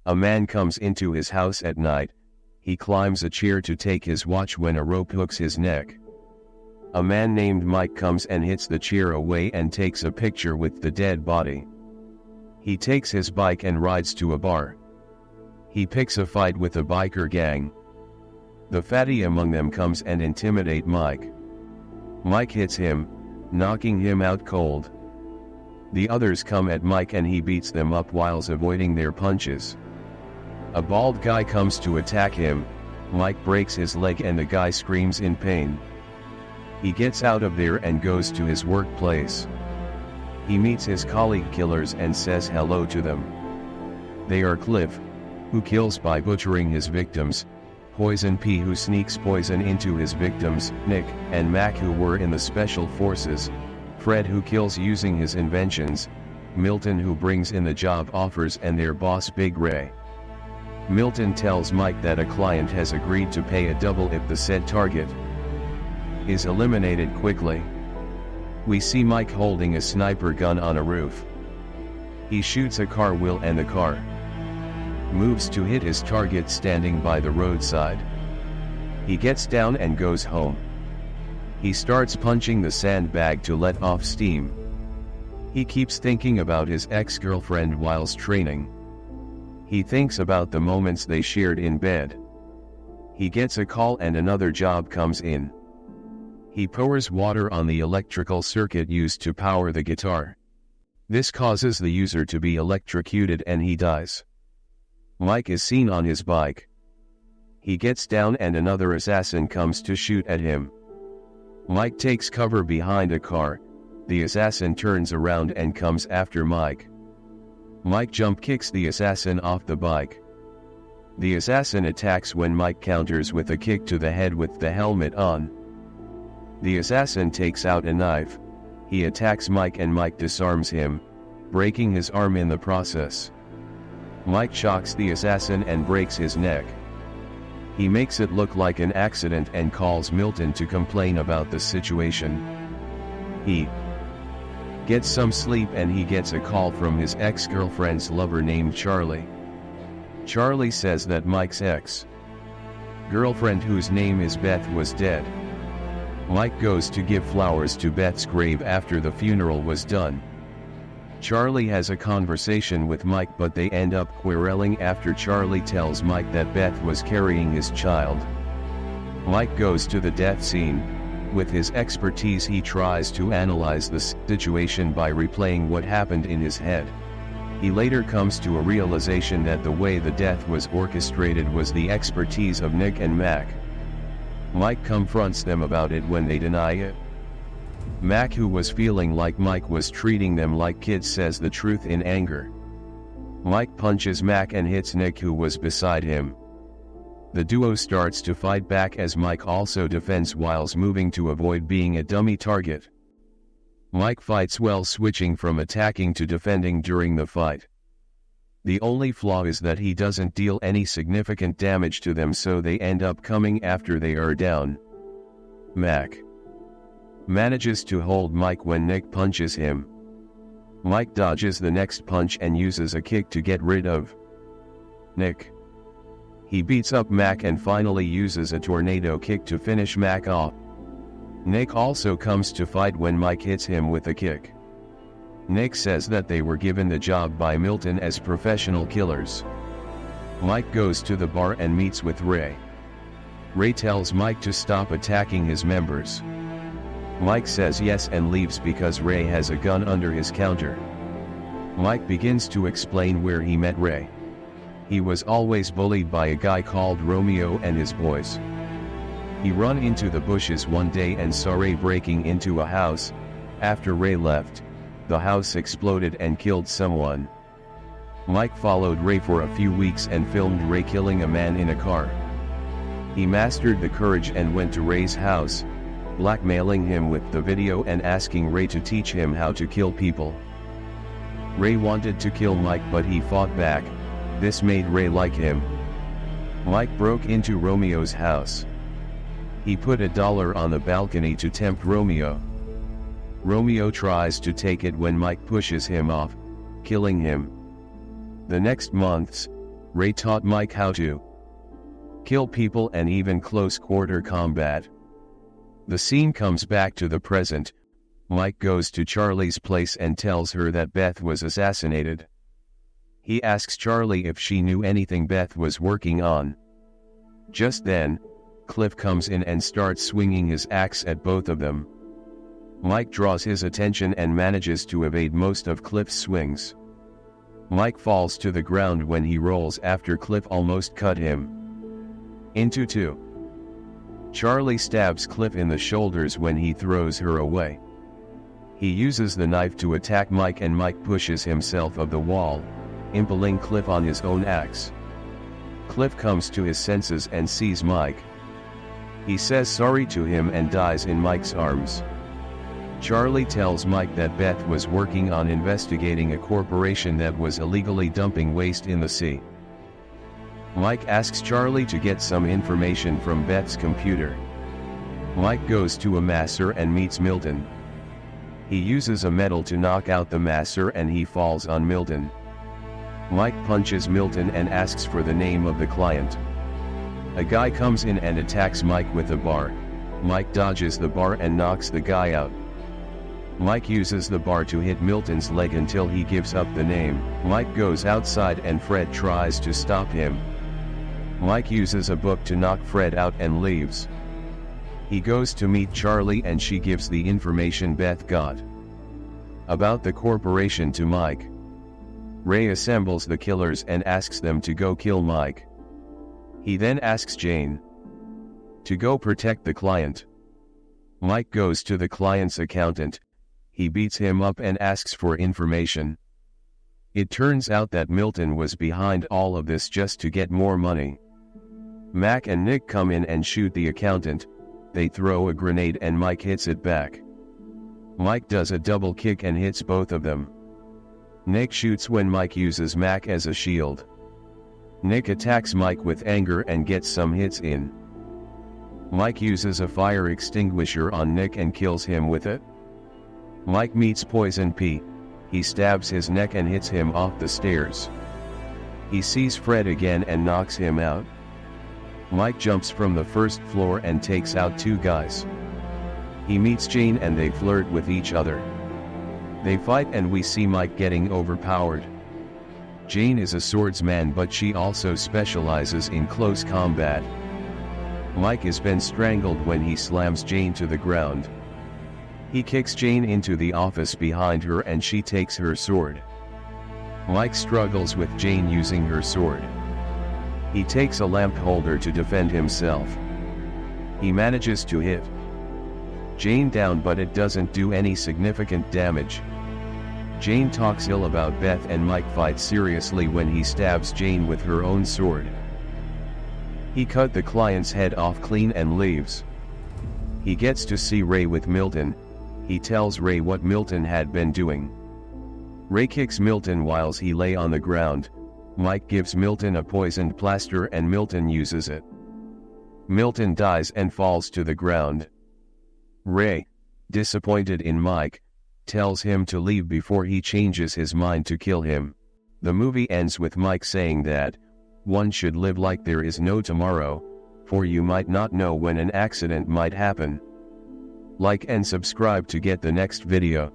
A man comes into his house at night. He climbs a chair to take his watch when a rope hooks his neck. A man named Mike comes and hits the chair away and takes a picture with the dead body. He takes his bike and rides to a bar. He picks a fight with a biker gang. The fatty among them comes and intimidate Mike. Mike hits him, knocking him out cold. The others come at Mike and he beats them up whilst avoiding their punches. A bald guy comes to attack him. Mike breaks his leg and the guy screams in pain. He gets out of there and goes to his workplace. He meets his colleague killers and says hello to them. They are Cliff, who kills by butchering his victims, Poison P, who sneaks poison into his victims, Nick and Mac, who were in the special forces, Fred, who kills using his inventions, Milton, who brings in the job offers, and their boss Big Ray. Milton tells Mike that a client has agreed to pay a double if the said target is eliminated quickly. We see Mike holding a sniper gun on a roof. He shoots a car wheel and the car moves to hit his target standing by the roadside. He gets down and goes home. He starts punching the sandbag to let off steam. He keeps thinking about his ex-girlfriend whilst training. He thinks about the moments they shared in bed. He gets a call and another job comes in. He pours water on the electrical circuit used to power the guitar. This causes the user to be electrocuted and he dies. Mike is seen on his bike. He gets down and another assassin comes to shoot at him. Mike takes cover behind a car. The assassin turns around and comes after Mike. Mike jump kicks the assassin off the bike. The assassin attacks when Mike counters with a kick to the head with the helmet on. The assassin takes out a knife. He attacks Mike and Mike disarms him, breaking his arm in the process. Mike shocks the assassin and breaks his neck. He makes it look like an accident and calls Milton to complain about the situation. He gets some sleep and he gets a call from his ex-girlfriend's lover named Charlie. Charlie says that Mike's ex-girlfriend, whose name is Beth, was dead. Mike goes to give flowers to Beth's grave after the funeral was done. Charlie has a conversation with Mike, but they end up quarreling after Charlie tells Mike that Beth was carrying his child. Mike goes to the death scene. With his expertise, he tries to analyze the situation by replaying what happened in his head. He later comes to a realization that the way the death was orchestrated was the expertise of Nick and Mac. Mike confronts them about it when they deny it. Mac, who was feeling like Mike was treating them like kids, says the truth in anger. Mike punches Mac and hits Nick, who was beside him. The duo starts to fight back as Mike also defends whilst moving to avoid being a dummy target. Mike fights well, switching from attacking to defending during the fight. The only flaw is that he doesn't deal any significant damage to them, so they end up coming after they are down. Mac manages to hold Mike when Nick punches him. Mike dodges the next punch and uses a kick to get rid of Nick. He beats up Mac and finally uses a tornado kick to finish Mac off. Nick also comes to fight when Mike hits him with a kick. Nick says that they were given the job by Milton as professional killers. Mike goes to the bar and meets with Ray. Ray tells Mike to stop attacking his members. Mike says yes and leaves because Ray has a gun under his counter. Mike begins to explain where he met Ray. He was always bullied by a guy called Romeo and his boys. He ran into the bushes one day and saw Ray breaking into a house. After Ray left, the house exploded and killed someone. Mike followed Ray for a few weeks and filmed Ray killing a man in a car. He mastered the courage and went to Ray's house, blackmailing him with the video and asking Ray to teach him how to kill people. Ray wanted to kill Mike, but he fought back. This made Ray like him. Mike broke into Romeo's house. He put $1 on the balcony to tempt Romeo. Romeo tries to take it when Mike pushes him off, killing him. The next months, Ray taught Mike how to kill people and even close-quarter combat. The scene comes back to the present. Mike goes to Charlie's place and tells her that Beth was assassinated. He asks Charlie if she knew anything Beth was working on. Just then, Cliff comes in and starts swinging his axe at both of them. Mike draws his attention and manages to evade most of Cliff's swings. Mike falls to the ground when he rolls after Cliff almost cut him into two. Charlie stabs Cliff in the shoulders when he throws her away. He uses the knife to attack Mike and Mike pushes himself off the wall, impaling Cliff on his own axe. Cliff comes to his senses and sees Mike. He says sorry to him and dies in Mike's arms. Charlie tells Mike that Beth was working on investigating a corporation that was illegally dumping waste in the sea. Mike asks Charlie to get some information from Beth's computer. Mike goes to a masseur and meets Milton. He uses a metal to knock out the masseur and he falls on Milton. Mike punches Milton and asks for the name of the client. A guy comes in and attacks Mike with a bar. Mike dodges the bar and knocks the guy out. Mike uses the bar to hit Milton's leg until he gives up the name. Mike goes outside and Fred tries to stop him. Mike uses a book to knock Fred out and leaves. He goes to meet Charlie and she gives the information Beth got about the corporation to Mike. Ray assembles the killers and asks them to go kill Mike. He then asks Jane to go protect the client. Mike goes to the client's accountant. He beats him up and asks for information. It turns out that Milton was behind all of this just to get more money. Mac and Nick come in and shoot the accountant. They throw a grenade and Mike hits it back. Mike does a double kick and hits both of them. Nick shoots when Mike uses Mac as a shield. Nick attacks Mike with anger and gets some hits in. Mike uses a fire extinguisher on Nick and kills him with it. Mike meets Poison Pete. He stabs his neck and hits him off the stairs. He sees Fred again and knocks him out. Mike jumps from the first floor and takes out two guys. He meets Jane and they flirt with each other. They fight and we see Mike getting overpowered. Jane is a swordsman but she also specializes in close combat. Mike has been strangled when he slams Jane to the ground. He kicks Jane into the office behind her and she takes her sword. Mike struggles with Jane using her sword. He takes a lamp holder to defend himself. He manages to hit Jane down but it doesn't do any significant damage. Jane talks ill about Beth and Mike fights seriously when he stabs Jane with her own sword. He cut the client's head off clean and leaves. He gets to see Ray with Milton. He tells Ray what Milton had been doing. Ray kicks Milton whilst he lay on the ground. Mike gives Milton a poisoned plaster and Milton uses it. Milton dies and falls to the ground. Ray, disappointed in Mike, tells him to leave before he changes his mind to kill him. The movie ends with Mike saying that, "One should live like there is no tomorrow, for you might not know when an accident might happen." Like and subscribe to get the next video.